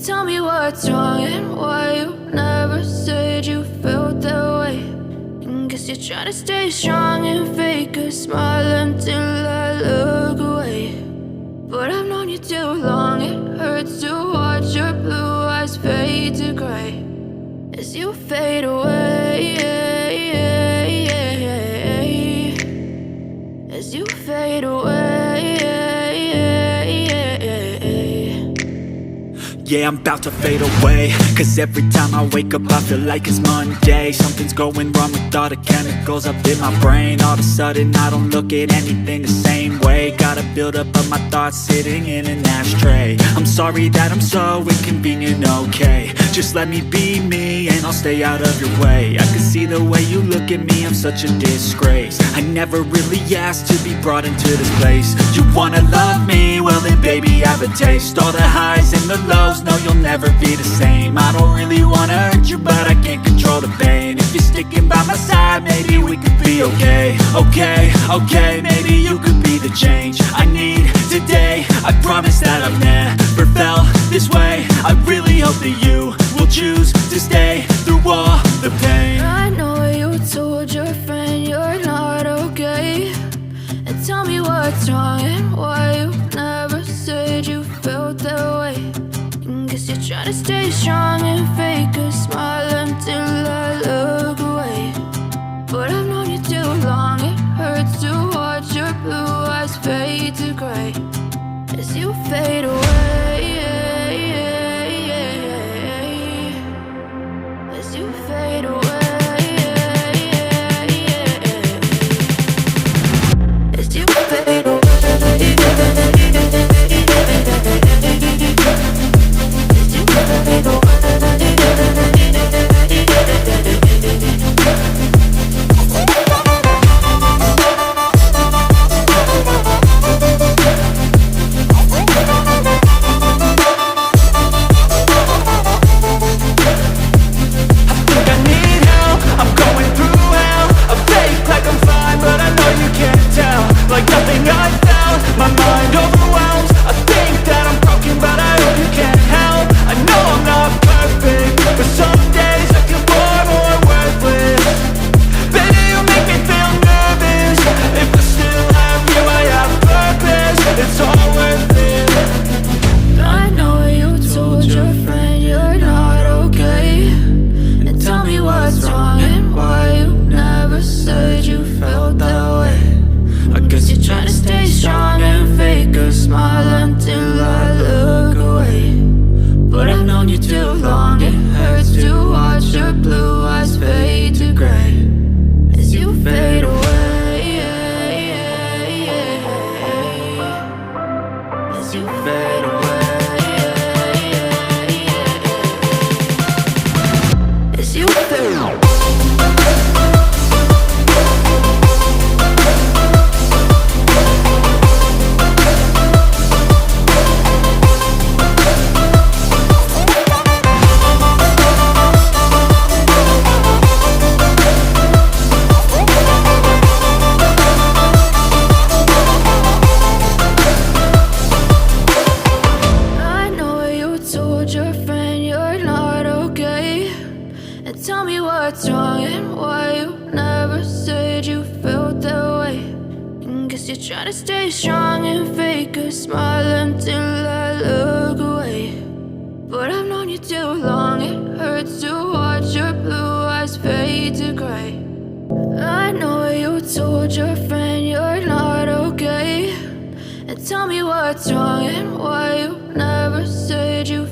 Tell me what's wrong and why you never said you felt that way. And guess you're trying to stay strong and fake a smile until I look away. But I've known you too long, it hurts to watch your blue eyes fade to gray as you fade away, as you fade away. Yeah, I'm about to fade away, cause every time I wake up I feel like it's Monday. Something's going wrong with all the chemicals up in my brain. All of a sudden I don't look at anything the same way. Gotta build up of my thoughts sitting in an ashtray. I'm sorry that I'm so inconvenient, okay. Just let me be me and I'll stay out of your way. I can see the way you look at me, I'm such a disgrace. I never really asked to be brought into this place. You wanna love me? Well then baby I have a taste. All the highs and the lows, no you'll never be the same. I don't really wanna hurt you but I can't control the pain. If you're sticking by my side maybe we could be okay. Okay, maybe you could be the change I need today. I promise that I've never felt this way. I really hope that you will choose to stay through all the pain. I know you told your friend you're not okay, and tell me what's wrong and why you never said you felt that way. And guess you're trying to stay strong and fake a smile until I look away. But I've known you too long, it hurts to watch your blue eyes fade to gray as you fade away, as you fade away, as you fade away. Like nothing I found, my mind overwhelms. I think that I'm broken, but I hope you can't help. I know I'm not perfect, but some days I feel far more worthless. Baby, you make me feel nervous. If I still have you, I have purpose. It's all worth it. I know you told your friend you're not okay, and tell me what's wrong and why you never said you felt that way. I guess you're trying to stay strong and fake a smile until I look away. But I've known you too long, it hurts to watch your blue eyes fade to gray as you fade away, as you fade away, as you fade away. Tell me what's wrong and why you never said you felt that way. And guess you're trying to stay strong and fake a smile until I look away. But I've known you too long, it hurts to watch your blue eyes fade to gray. I know you told your friend you're not okay, and tell me what's wrong and why you never said you